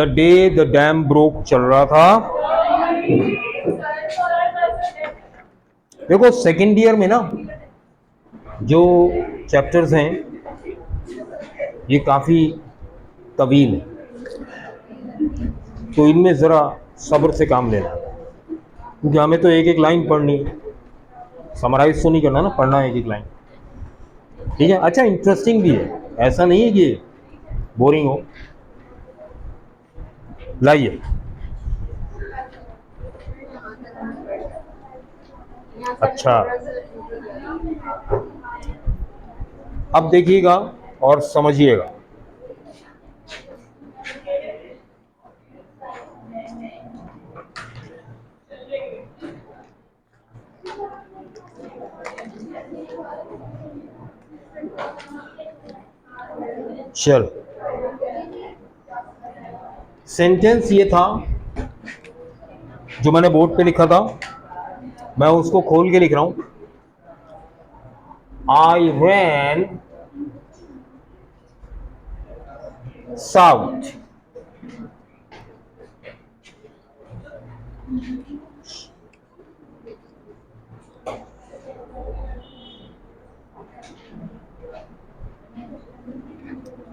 The day the dam broke चल रहा था। देखो सेकेंड ईयर में ना जो चैप्टर्स हैं ये काफ़ी तवील है, तो इनमें ज़रा सब्र से काम लेना, क्योंकि हमें तो एक एक लाइन पढ़नी है, समराइज तो नहीं करना ना, पढ़ना है एक एक लाइन। ठीक है, अच्छा इंटरेस्टिंग भी है, ऐसा नहीं है कि बोरिंग हो। लाइए, अच्छा अब देखिएगा और समझिएगा। चल, सेंटेंस ये था जो मैंने बोर्ड पे लिखा था, मैं उसको खोल के लिख रहा हूं। I ran south.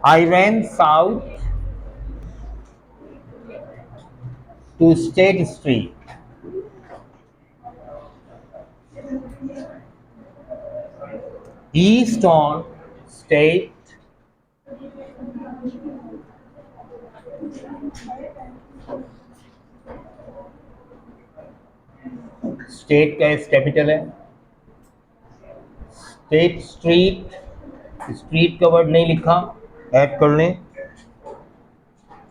I ran south to State Street. East on State state का इस कैपिटल है, स्टेट स्ट्रीट, स्ट्रीट का वर्ड नहीं लिखा, ऐड कर लें,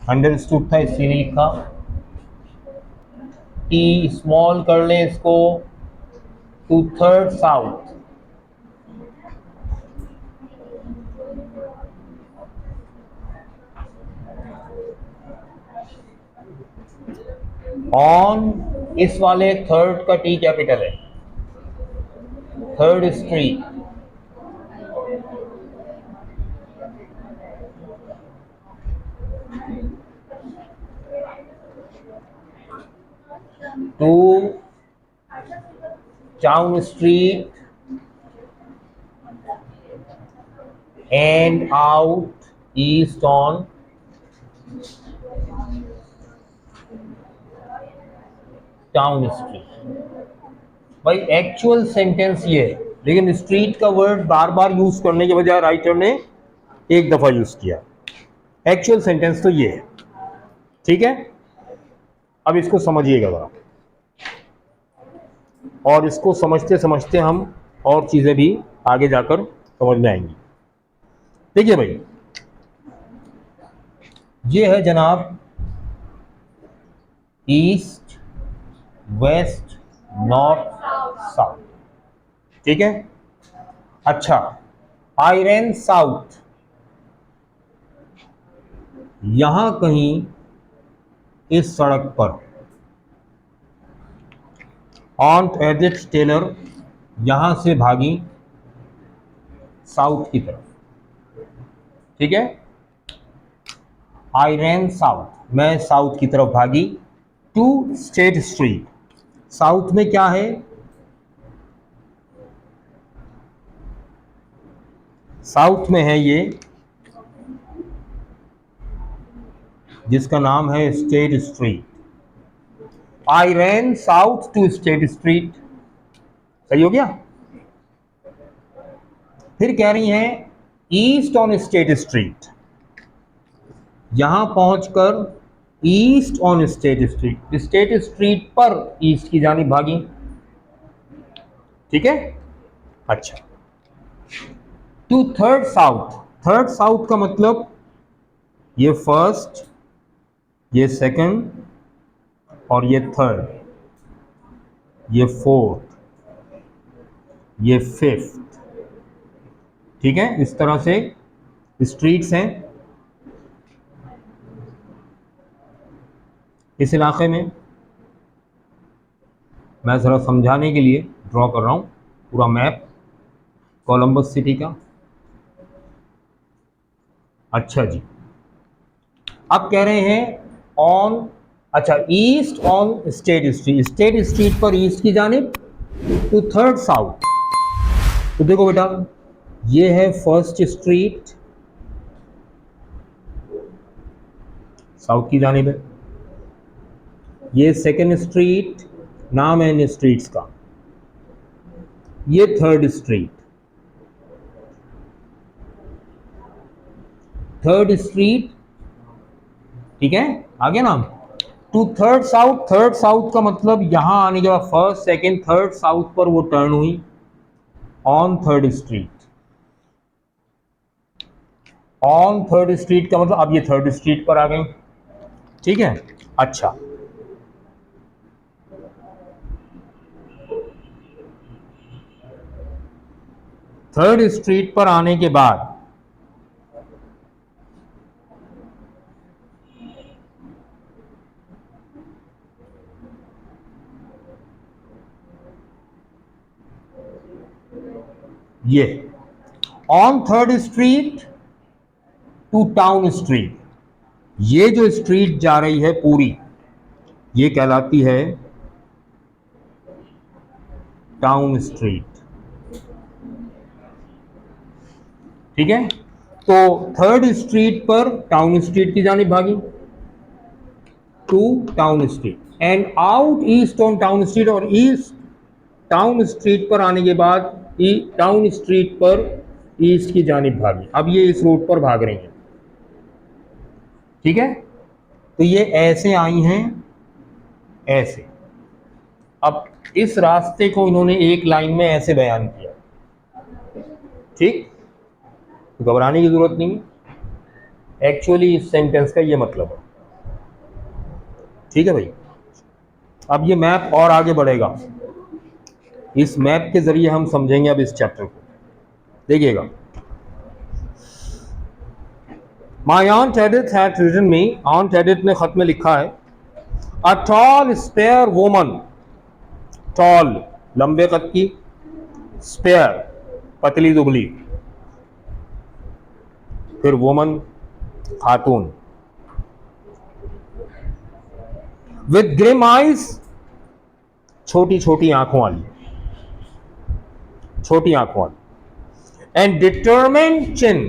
अंडरस्टूड था इसलिए नहीं लिखा। टी स्मॉल कर लें इसको, टू थर्ड साउथ। ऑन, इस वाले थर्ड का टी कैपिटल है, third street. To town street and out east on town street. भाई एक्चुअल सेंटेंस ये है, लेकिन स्ट्रीट का वर्ड बार बार यूज करने के बजाय राइटर ने एक दफा यूज किया। एक्चुअल सेंटेंस तो ये है। ठीक है, अब इसको समझिएगा जरा, और इसको समझते समझते हम और चीजें भी आगे जाकर समझ में आएंगी। देखिए भाई, ये है जनाब ईस्ट, वेस्ट, नॉर्थ, साउथ। ठीक है, अच्छा आई रैन साउथ, यहां कहीं इस सड़क पर, ऑन्ट एडिथ टेलर यहां से भागी साउथ की तरफ। ठीक है, आई रैन साउथ, मैं साउथ की तरफ भागी, टू स्टेट स्ट्रीट। साउथ में क्या है, साउथ में है ये जिसका नाम है state street. I ran south to state street, सही हो गया। फिर कह रही हैं ईस्ट ऑन स्टेट स्ट्रीट, यहां पहुंचकर east on state street, state street पर ईस्ट की जानिब भागी। ठीक है, अच्छा to third south, third south का मतलब ये फर्स्ट, ये सेकंड, और ये थर्ड, ये फोर्थ, ये फिफ्थ। ठीक है, इस तरह से स्ट्रीट्स हैं इस इलाके में। मैं ज़रा समझाने के लिए ड्रॉ कर रहा हूँ पूरा मैप कोलंबस सिटी का। अच्छा जी, अब कह रहे हैं ऑन, अच्छा east on state street, state street पर ईस्ट की जानिब टू थर्ड साउथ। तो देखो बेटा ये है फर्स्ट स्ट्रीट, साउथ की जानिब है, ये सेकेंड स्ट्रीट, नाम है इन स्ट्रीट्स का, ये थर्ड स्ट्रीट, थर्ड स्ट्रीट, ठीक है आगे नाम to third south. Third south का मतलब यहां आने के बाद फर्स्ट सेकेंड थर्ड साउथ पर वो टर्न हुई on third street. On third street का मतलब अब ये थर्ड स्ट्रीट पर आ गई, ठीक है। अच्छा थर्ड स्ट्रीट पर आने के बाद ये on third street to town street, ये जो स्ट्रीट जा रही है पूरी ये कहलाती है टाउन स्ट्रीट, ठीक है। तो थर्ड स्ट्रीट पर टाउन स्ट्रीट की जानिब भागी to town street and out east on town street, और ईस्ट टाउन स्ट्रीट पर आने के बाद टाउन स्ट्रीट पर ईस्ट की जानिब भागी। अब ये इस रूट पर भाग रही हैं, ठीक है। तो ये ऐसे आई हैं ऐसे। अब इस रास्ते को इन्होंने एक लाइन में ऐसे बयान किया, ठीक, तो घबराने की जरूरत नहीं, एक्चुअली इस सेंटेंस का ये मतलब है, ठीक है भाई। अब ये मैप और आगे बढ़ेगा, इस मैप के जरिए हम समझेंगे अब इस चैप्टर को, देखिएगा। My aunt Edith had written me, aunt Edith ने खत में लिखा है, a tall spare woman, tall लंबे कद की, स्पेयर पतली दुबली, फिर woman Khatoon, with Grimm eyes छोटी छोटी आंखों वाली, छोटी आंखों वाली, एंड डिटरमिन्ड चिन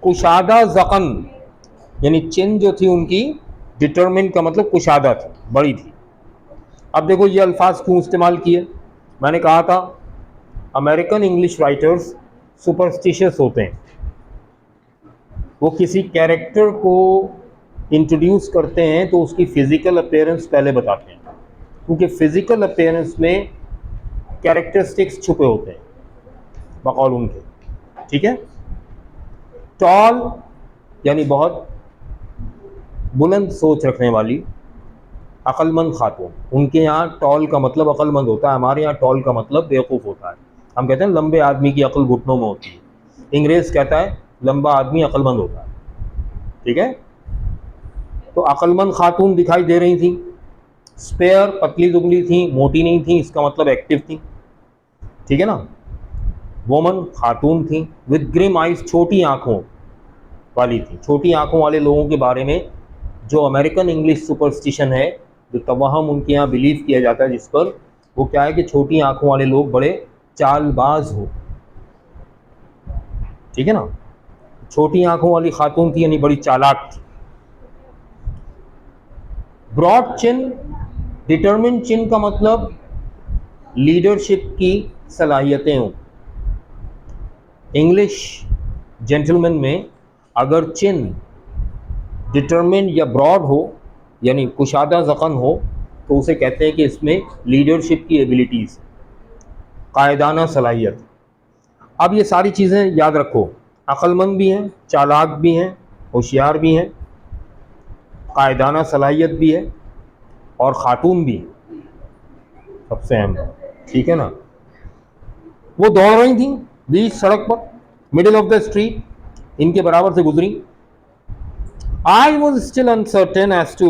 कुशादा जकन, यानी चिन जो थी उनकी डिटरमिन का मतलब कुशादा थी, बड़ी थी। अब देखो ये अल्फाज क्यों इस्तेमाल किए, मैंने कहा था अमेरिकन इंग्लिश राइटर्स सुपरस्टिशियस होते हैं, वो किसी कैरेक्टर को इंट्रोड्यूस करते हैं तो उसकी फिजिकल अपीयरेंस पहले बताते हैं, क्योंकि फिजिकल अपीयरेंस में कैरेक्टरिस्टिक्स छुपे होते हैं बकौल उनके, ठीक है। टॉल यानी बहुत बुलंद सोच रखने वाली, अक्लमंद खातून, उनके यहाँ टॉल का मतलब अक्लमंद होता है, हमारे यहाँ टॉल का मतलब बेवकूफ़ होता है। हम कहते हैं लंबे आदमी की अक्ल घुटनों में होती है, अंग्रेज़ कहता है लंबा आदमी अक्लमंद होता है, ठीक है। तो अक्लमंद खातून दिखाई दे रही थी, स्पेयर पतली दुबली थी, मोटी नहीं थी, इसका मतलब एक्टिव थी, ठीक है ना। वोमन खातून थी, विद ग्रिम आइज छोटी आंखों वाली थी। छोटी आंखों वाले लोगों के बारे में जो अमेरिकन इंग्लिश सुपरस्टिशन है, जो तवहम उनके यहाँ बिलीव किया जाता है जिस पर, वो क्या है कि छोटी आंखों वाले लोग बड़े चालबाज हो, ठीक है ना। छोटी आंखों वाली खातून थी यानी बड़ी चालाक थी। ब्रॉड चिन, डिटरमिन चिन का मतलब लीडरशिप की सलाहियतें हों। इंग्लिश जेंटलमैन में अगर चिन डिटरमिन या ब्रॉड हो यानी कुशादा ज़क़न हो तो उसे कहते हैं कि इसमें लीडरशिप की एबिलिटीज़, कायदाना सलाहियत। अब ये सारी चीज़ें याद रखो, अक्लमंद भी हैं, चालाक भी हैं, होशियार भी हैं, कायदाना सलाहियत भी है और ख़ातून भी सबसे अहम, ठीक है ना। वो दौड़ रही थी बीच सड़क पर, मिडिल ऑफ द स्ट्रीट, इनके बराबर से गुजरी। I was still uncertain as to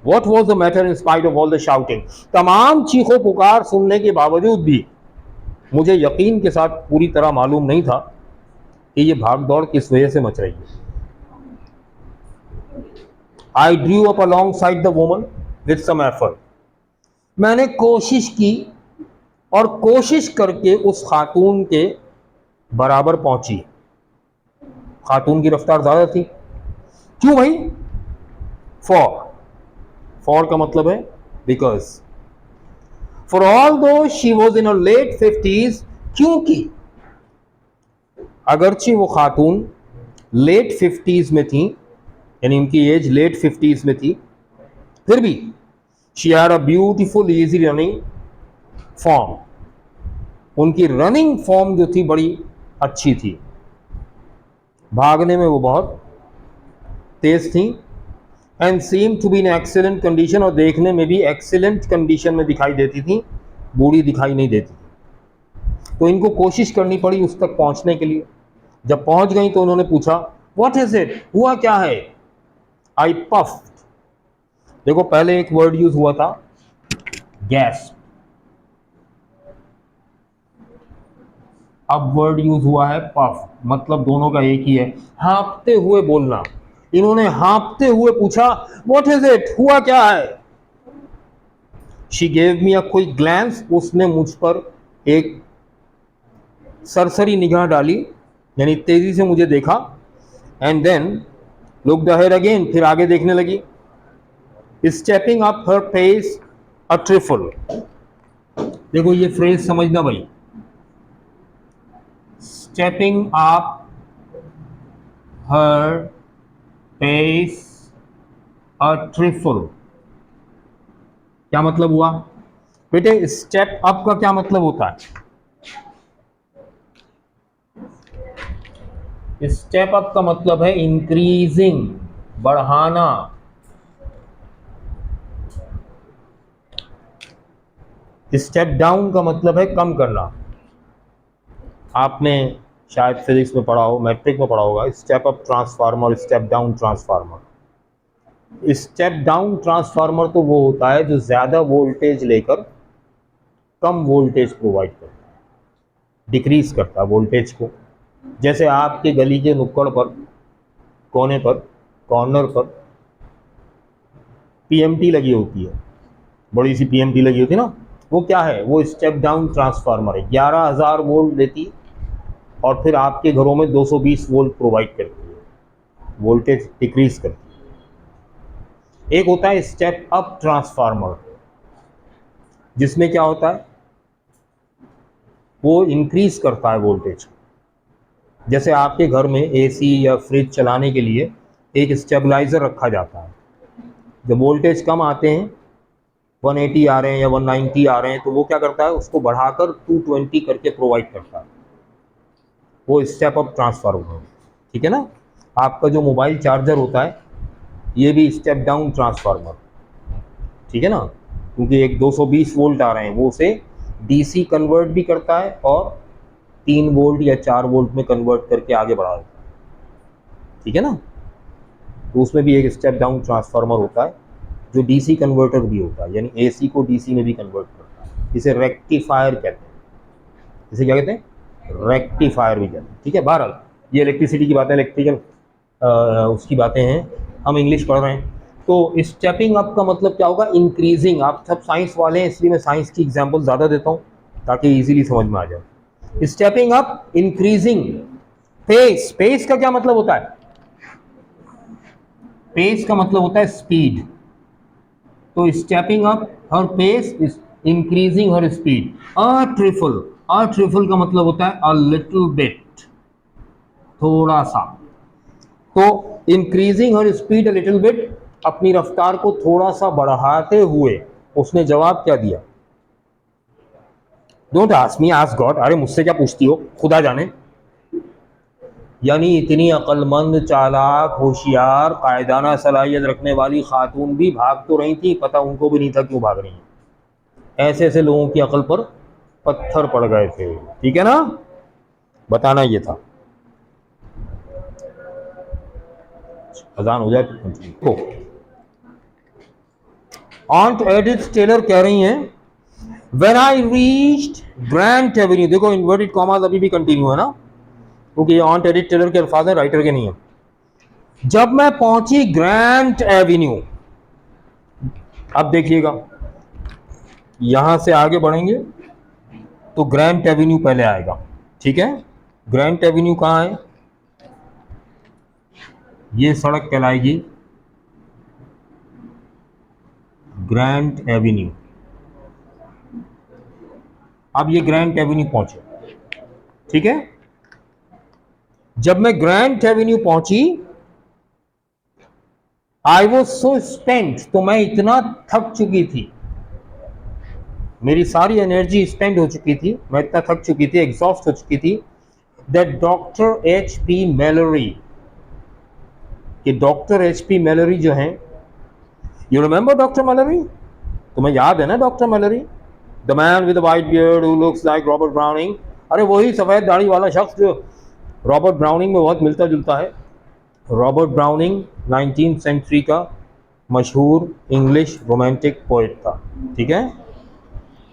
what was the matter in spite of all the shouting. तमाम चीखों पुकार सुनने के बावजूद भी मुझे यकीन के साथ पूरी तरह मालूम नहीं था कि ये भाग दौड़ किस वजह से मच रही है। I drew up alongside the woman with some effort, मैंने कोशिश की और कोशिश करके उस खातून के बराबर पहुंची। खातून की रफ्तार ज्यादा थी। क्यों भाई? फॉर का मतलब है because. For all though she was in late 50s, क्योंकि अगरचे वो खातून लेट 50s में थी, यानी उनकी एज लेट 50s में थी, फिर भी she had a beautiful easy running form, उनकी रनिंग फॉर्म जो थी बड़ी अच्छी थी, भागने में वो बहुत तेज थी। And seem to be in excellent condition, और देखने में भी एक्सीलेंट कंडीशन में दिखाई देती थी, बूढ़ी दिखाई नहीं देती थी। तो इनको कोशिश करनी पड़ी उस तक पहुंचने के लिए। जब पहुंच गई तो उन्होंने पूछा व्हाट इज इट, हुआ क्या है? आई पफ्ड, देखो पहले एक वर्ड यूज हुआ था गैस, अब वर्ड यूज हुआ है पफ, मतलब दोनों का एक ही है, हाँपते हुए बोलना। इन्होंने हाँपते हुए पूछा व्हाट इज इट, हुआ क्या है? She gave me a quick glance, उसने मुझ पर एक सरसरी निगाह डाली, यानी तेजी से मुझे देखा। And then looked ahead again, फिर आगे देखने लगी। Stepping up her pace a trifle, देखो ये फ्रेज समझना भाई, stepping up her pace a trifle, क्या मतलब हुआ बेटे? स्टेप अप का क्या मतलब होता है? स्टेप अप का मतलब है इंक्रीजिंग, बढ़ाना। स्टेप डाउन का मतलब है कम करना। आपने शायद फिजिक्स में पढ़ा हो, मैट्रिक में पढ़ा होगा, step up transformer, step down transformer. Step down transformer तो वो होता है जो ज्यादा वोल्टेज लेकर कम वोल्टेज प्रोवाइड करता है, डिक्रीज करता है वोल्टेज को। जैसे आपके गली के नुक्कड़ पर, कोने पर, कॉर्नर पर पीएमटी लगी होती है, बड़ी सी पीएमटी लगी होती है ना, वो क्या है? वो स्टेप डाउन ट्रांसफार्मर है। 11,000 वोल्ट देती और फिर आपके घरों में 220 वोल्ट प्रोवाइड करती है, वोल्टेज डिक्रीज करती है। एक होता है स्टेप अप ट्रांसफार्मर, जिसमें क्या होता है, वो इंक्रीज करता है वोल्टेज। जैसे आपके घर में एसी या फ्रिज चलाने के लिए एक स्टेबलाइजर रखा जाता है, जब वोल्टेज कम आते हैं, 180 आ रहे हैं या 190 आ रहे हैं, तो वो क्या करता है, उसको बढ़ाकर 220 करके प्रोवाइड करता है, वो स्टेप अप ट्रांसफार्मर। ठीक है ना? आपका जो मोबाइल चार्जर होता है ये भी स्टेप डाउन ट्रांसफार्मर, ठीक है ना, क्योंकि एक 220 वोल्ट आ रहे हैं, वो उसे डीसी कन्वर्ट भी करता है और 3 वोल्ट या 4 वोल्ट में कन्वर्ट करके आगे बढ़ा देता है। ठीक है ना? तो उसमें भी एक स्टेप डाउन ट्रांसफार्मर होता है जो डीसी कन्वर्टर भी होता है, यानी एसी को डीसी में भी कन्वर्ट करता है। इसे रेक्टिफायर कहते हैं। इसे क्या कहते हैं? रेक्टिफायर भी कहते हैं। ठीक है, बहरहाल ये इलेक्ट्रिसिटी की बातें, इलेक्ट्रिकल उसकी बातें हैं, हम इंग्लिश पढ़ रहे हैं। तो स्टेपिंग अप का मतलब क्या होगा? इंक्रीजिंग। आप सब साइंस वाले हैं इसलिए मैं साइंस की एग्जाम्पल ज़्यादा देता हूँ ताकि इजीली समझ में आ जाए। Stepping up, increasing. Pace, pace का क्या मतलब होता है? पेस का मतलब होता है स्पीड। तो stepping up her pace is increasing her speed. A trifle, a trifle का मतलब होता है अ लिटिल बिट, थोड़ा सा। तो increasing her speed a little bit, अपनी रफ्तार को थोड़ा सा बढ़ाते हुए उसने जवाब क्या दिया? Don't ask me, ask God. अरे मुझसे क्या पूछती हो, खुदा जाने। यानी इतनी अक्लमंद, चालाक, होशियार, कायदाना सलाहियत रखने वाली खातून भी भाग तो रही थी, पता उनको भी नहीं था क्यों भाग रही हैं। ऐसे ऐसे लोगों की अकल पर पत्थर पड़ गए थे। ठीक है ना? बताना ये था। अजान हो जाए तो ऑन्ट एडिथ टेलर कह रही हैं when I reached Grand Avenue, देखो इन्वर्टेड कॉमास अभी भी कंटिन्यू है ना, क्योंकि ये ऑन्ट एडिथ टेलर के अल्फाज हैं, राइटर के नहीं है। जब मैं पहुंची ग्रैंड एवेन्यू, अब देखिएगा यहां से आगे बढ़ेंगे तो ग्रैंड एवेन्यू पहले आएगा, ठीक है। ग्रैंड एवेन्यू कहाँ है? ये सड़क कहलाएगी ग्रैंड एवेन्यू। अब ये ग्रैंड एवेन्यू पहुंचे, ठीक है। जब मैं ग्रैंड एवेन्यू पहुंची, आई वॉज सो स्पेंट, तो मैं इतना थक चुकी थी, मेरी सारी एनर्जी स्पेंड हो चुकी थी, मैं इतना थक चुकी थी, एग्जॉस्ट हो चुकी थी, दैट डॉक्टर एच.पी. मैलोरी, कि डॉक्टर एच.पी. मैलोरी जो हैं, यू रिमेंबर डॉक्टर मैलोरी? तुम्हें याद है ना doctor Mallory? The man with white beard who looks like Robert Browning. अरे वही सफेद दाढ़ी वाला शख्स जो रॉबर्ट ब्राउनिंग में बहुत मिलता जुलता है। रॉबर्ट ब्राउनिंग 19th सेंचुरी का मशहूर इंग्लिश रोमांटिक पोइट था, ठीक है,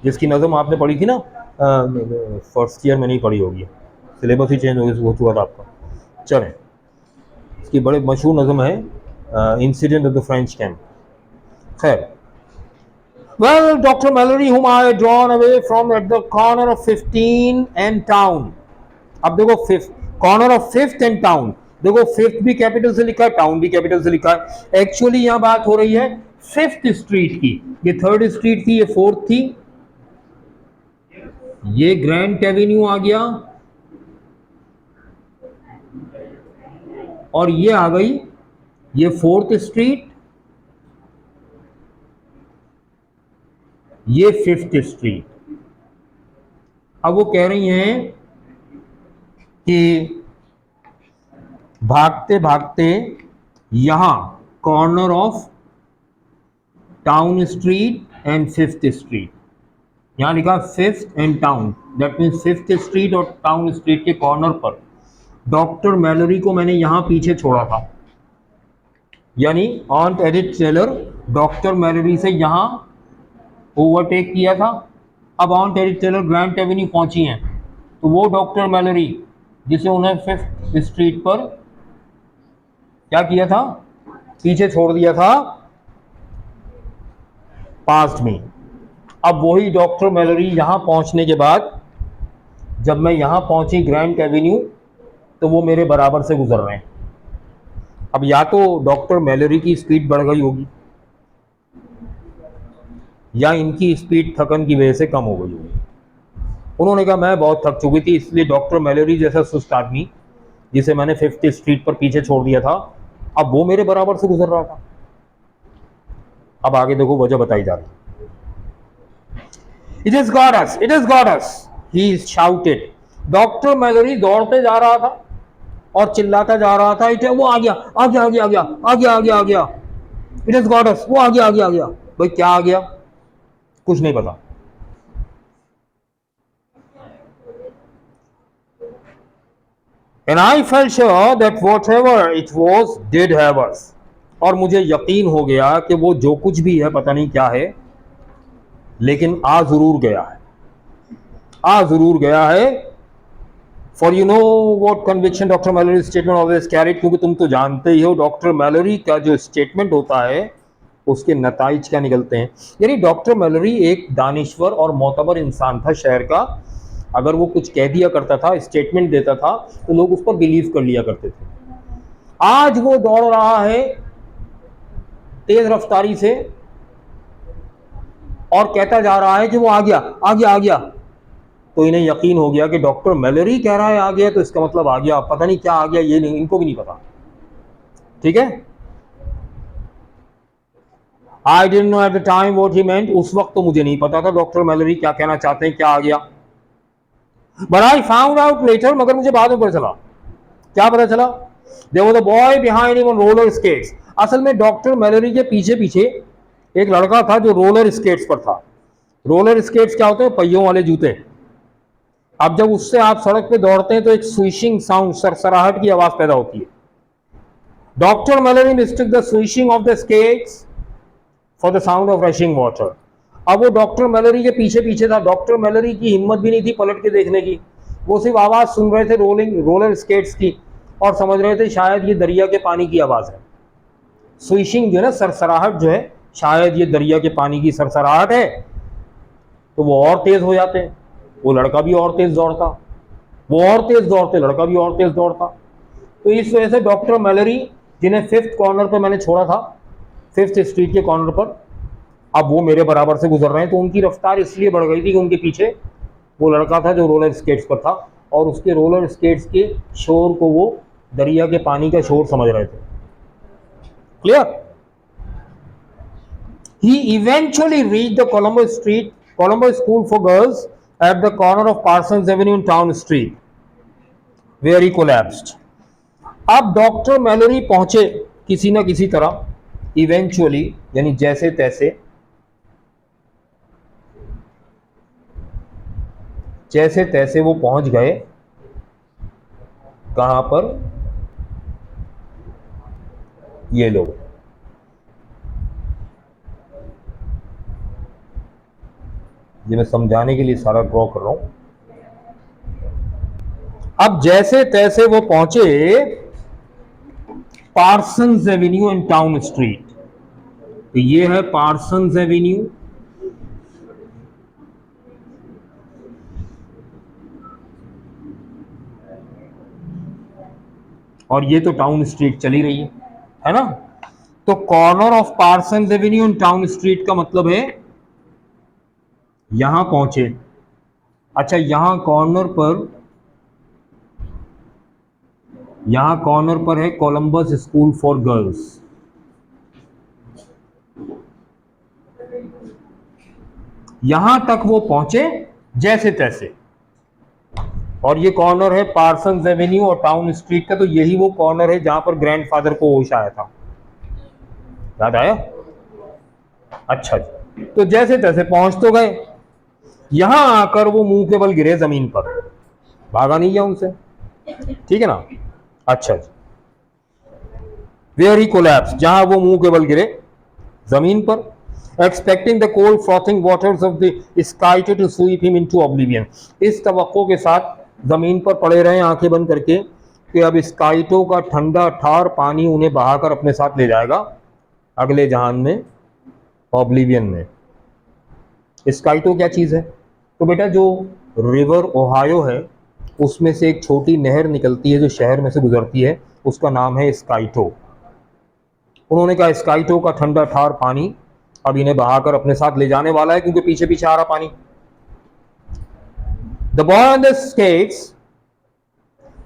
जिसकी नज़म आपने पढ़ी थी ना, फर्स्ट ईयर में नहीं पढ़ी होगी, सिलेबस ही चेंज हो चुका था आपका। चलें, इसकी बड़े मशहूर नज़म है incident of the French camp. खैर, well, Dr. Mallory, whom I had drawn away from at the corner of 15 and Town. अब देखो corner of 5th and town, देखो 5th भी कैपिटल से लिखा है, टाउन भी कैपिटल से लिखा है। एक्चुअली यहां बात हो रही है 5th स्ट्रीट की, ये 3rd स्ट्रीट थी, ये 4th थी, ये ग्रैंड एवेन्यू आ गया और ये आ गई ये 4th स्ट्रीट, ये 5th स्ट्रीट। अब वो कह रही हैं कि भागते भागते यहां corner of town street and 5th street, यहां लिखा 5th and town, that means 5th street और टाउन स्ट्रीट के कॉर्नर पर डॉक्टर मैलोरी को मैंने यहां पीछे छोड़ा था, यानी aunt Edith Taylor doctor Mallory से यहां ओवरटेक किया था। अब aunt Edith Taylor grand avenue पहुंची हैं, तो वो डॉक्टर मैलोरी जिसे उन्हें 5th स्ट्रीट पर क्या किया था, पीछे छोड़ दिया था पास्ट में। अब वही डॉक्टर मैलोरी यहां पहुंचने के बाद जब मैं यहां पहुंची ग्रैंड एवेन्यू, तो वो मेरे बराबर से गुजर रहे हैं। अब या तो डॉक्टर मैलोरी की स्पीड बढ़ गई होगी या इनकी स्पीड थकन की वजह से कम हो गई होगी। उन्होंने कहा मैं बहुत थक चुकी थी, इसलिए डॉक्टर मैलोरी जैसा सुस्त आदमी जिसे मैंने 5th स्ट्रीट पर पीछे छोड़ दिया था, अब वो मेरे बराबर से गुजर रहा था। अब आगे देखो वजह बताई जा रही। It has got us, it has got us, he shouted. Doctor Mallory दौड़ते जा रहा था और चिल्लाता जा रहा था, इट वो आ गया आ गया आ गया आ गया आ गया आ गया आ गया, इट हैज गॉट अस, वो आ गया आ गया आ गया। भाई क्या आ गया? कुछ नहीं पता। And I felt sure that whatever it was did have us. और मुझे यकीन हो गया कि वो जो कुछ भी है, पता नहीं क्या है, लेकिन आ जरूर गया है, आ जरूर गया है। For you know what conviction doctor Mallory statement always carried, क्योंकि तुम तो जानते ही हो डॉक्टर मैलोरी का जो स्टेटमेंट होता है उसके नताइज क्या निकलते हैं। यानी डॉक्टर मैलोरी एक दानिश्वर और मोतबर इंसान था शहर का, अगर वो कुछ कह दिया करता था, स्टेटमेंट देता था, तो लोग उस पर बिलीव कर लिया करते थे। आज वो दौड़ रहा है तेज रफ्तारी से और कहता जा रहा है कि वो आ गया आ गया आ गया, तो इन्हें यकीन हो गया कि डॉक्टर मैलोरी कह रहा है आ गया, तो इसका मतलब आ गया। पता नहीं क्या आ गया, ये नहीं, इनको भी नहीं पता, ठीक है। I didn't know at the time what he meant, उस वक्त तो मुझे नहीं पता था डॉक्टर मैलोरी क्या कहना चाहते हैं, क्या आ गया। But I found out later, मगर मुझे बाद में पता चला। क्या पता चला? There was a boy behind him on roller skates. असल में डॉक्टर मैलोरी के पीछे पीछे एक लड़का था जो रोलर स्केट्स पर था। रोलर स्केट्स क्या होते हैं? पहियों वाले जूते। अब जब उससे आप सड़क पे दौड़ते हैं तो एक स्विशिंग साउंड, सरसराहट की आवाज पैदा होती है। Doctor Mallory mistake the swishing of the skates for the sound of rushing water. अब वो डॉक्टर मैलोरी के पीछे पीछे था, डॉक्टर मैलोरी की हिम्मत भी नहीं थी पलट के देखने की, वो सिर्फ आवाज सुन रहे थे रोलर स्केट्स की। और समझ रहे थे शायद ये दरिया के पानी की आवाज़ है। स्विशिंग जो है ना, सरसराहट जो है, शायद ये दरिया के पानी की सरसराहट है, तो वो और तेज हो जाते, वो लड़का भी और तेज दौड़ता, वो और तेज दौड़ते, लड़का भी और तेज दौड़ता। तो इस वजह से डॉक्टर मैलरी, जिन्हें 5th कॉर्नर पर मैंने छोड़ा था, 5th स्ट्रीट के कॉर्नर पर, अब वो मेरे बराबर से गुजर रहे हैं, तो उनकी रफ्तार इसलिए बढ़ गई थी कि उनके पीछे वो लड़का था जो रोलर स्केट्स पर था, और उसके रोलर स्केट्स के शोर को वो दरिया के पानी का शोर समझ रहे थे। Clear? He eventually reached the Columbus School for Girls at the corner of Parsons Avenue and Town Street, where he collapsed. अब डॉक्टर मैलोरी पहुंचे किसी ना किसी तरह, इवेंचुअली यानी जैसे तैसे, जैसे तैसे वो पहुंच गए कहां पर, ये लोग, ये मैं समझाने के लिए सारा ड्रॉ कर रहा हूं। अब जैसे तैसे वो पहुंचे Parsons Avenue and town street. तो ये है पार्सन्स एवेन्यू, और ये तो टाउन स्ट्रीट चली रही है ना। तो corner of Parsons Avenue and town street का मतलब है यहां पहुंचे। अच्छा, यहां कॉर्नर पर है कोलंबस स्कूल फॉर गर्ल्स। यहां तक वो पहुंचे जैसे तैसे, और ये कॉर्नर है पार्सन्स एवेन्यू और टाउन स्ट्रीट का। तो यही वो कॉर्नर है जहां पर ग्रैंडफादर को होश आया था। याद आया? अच्छा जी, तो जैसे तैसे पहुंच तो गए, यहां आकर वो मुंह के बल गिरे जमीन पर, भागा नहीं गया उनसे, ठीक है ना। अच्छा जी, वेयर ही कोलैप्स, जहां वो मुंह के बल गिरे जमीन पर, expecting the cold frothing waters of the sky to sweep him into oblivion. इस तवक्को के साथ जमीन पर पड़े रहे आंखें बंद करके कि अब स्काइटो का ठंडा ठार पानी उन्हें बहाकर अपने साथ ले जाएगा अगले जहान में, ऑब्लिवियन में। स्काइटो क्या चीज़ है? तो बेटा, जो रिवर ओहायो है उसमें से एक छोटी नहर निकलती है जो शहर में से गुजरती है, उसका नाम है स्काइटो। उन्होंने कहा स्काइटो का ठंडा ठार पानी अब इन्हें बहाकर अपने साथ ले जाने वाला है, क्योंकि पीछे पीछे आ रहा पानी। The boy on the skates,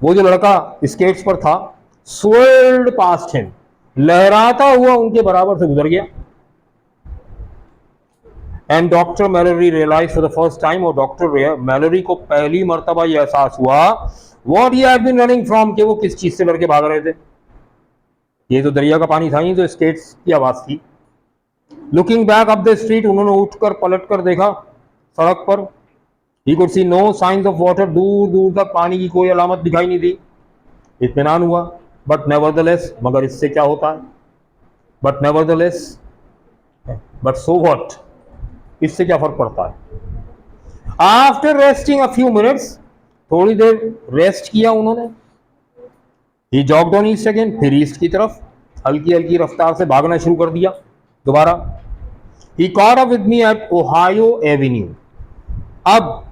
वो जो लड़का स्केट्स पर था, स्वेल्ड पास्ट हिम, लहराता हुआ उनके बराबर से गुजर गया। And doctor Mallory realize for the first time, और डॉक्टर मैलोरी को पहली मर्तबा यह एहसास हुआ what he had been running from, कि वो किस चीज से लड़के भाग रहे थे। ये तो दरिया का पानी था, ही तो स्केट्स की आवाज थी। Looking back up the street, उन्होंने उठकर पलट कर देखा सड़क पर। He could see no signs of water, दूर दूर तक पानी की कोई अलामत दिखाई नहीं दी। इत्मीनान हुआ, बट नेवरदलेस, मगर इससे क्या होता है, but nevertheless, but so what, इससे क्या फर्क पड़ता है। After resting a few minutes, थोड़ी देर रेस्ट किया उन्होंने। ही जॉग्ड ऑन ईस्ट अगेन, फिर ईस्ट की तरफ हल्की हल्की रफ्तार से भागना शुरू कर दिया दोबारा। He caught up with me at Ohio Avenue. अब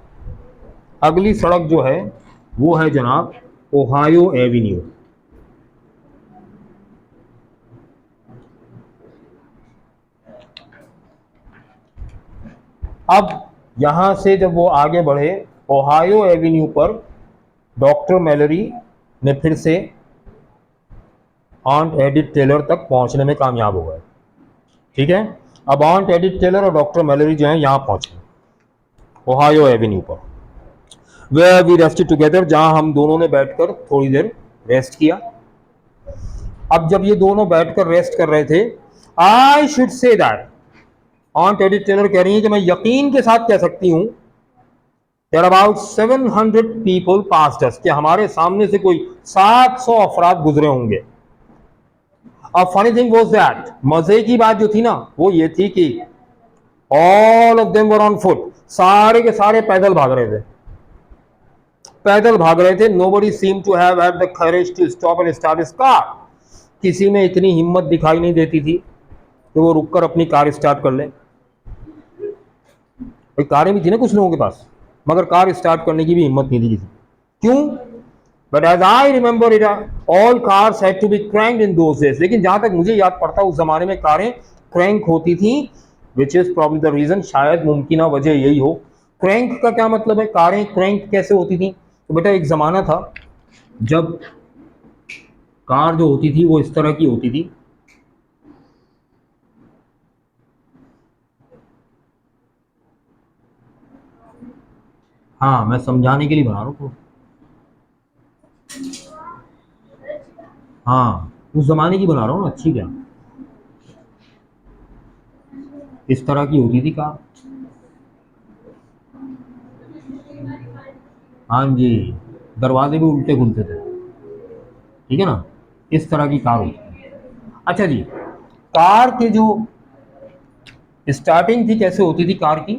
अगली सड़क जो है वो है जनाब ओहायो एवेन्यू। अब यहां से जब वो आगे बढ़े, ओहायो एवेन्यू पर डॉक्टर मैलोरी ने फिर से ऑन्ट एडिथ टेलर तक पहुंचने में कामयाब हो गए। ठीक है, अब ऑन्ट एडिथ टेलर और डॉक्टर मैलोरी जो है यहां पहुंचे ओहायो एवेन्यू पर। वेयर वी रेस्टेड टुगेदर, जहां हम दोनों ने बैठकर थोड़ी देर रेस्ट किया। अब जब ये दोनों बैठकर रेस्ट कर रहे थे, I should say that, aunt Edith Taylor कह रही है कि मैं यकीन के साथ कह सकती हूं देयर अबाउट 700 पीपल पास्ड अस, कि हमारे सामने से कोई 700 अफराद गुजरे होंगे। अब फनी थिंग वाज दैट, मजे की बात जो थी ना वो ये थी कि all of them were on foot, सारे के सारे पैदल भाग रहे थे, पैदल भाग रहे थे, nobody seemed to have had the courage to stop and start his car. किसी में इतनी हिम्मत दिखाई नहीं देती थी कि वो रुककर अपनी कार स्टार्ट कर ले। भाई कारें भी थी ना कुछ लोगों के पास, मगर कार स्टार्ट करने की भी हिम्मत नहीं थी किसी। क्यों? But as I remember it, all cars had to be cranked in those days. लेकिन जहां तक मुझे याद पड़ता उस जमाने में कारें क्रैंक होती थी, which is probably the reason, शायद मुमकिन वजह यही हो। क्रैंक का क्या मतलब है? कारें क्रैंक कैसे होती थी? तो बेटा एक जमाना था जब कार जो होती थी वो इस तरह की होती थी, हाँ मैं समझाने के लिए बना रहा हूँ। हाँ उस जमाने की बना रहा हूँ ना, अच्छी क्या, इस तरह की होती थी कार। हाँ जी, दरवाजे भी उल्टे खुलते थे, ठीक है ना, इस तरह की कार होती थी। अच्छा जी, कार के जो स्टार्टिंग थी कैसे होती थी कार की,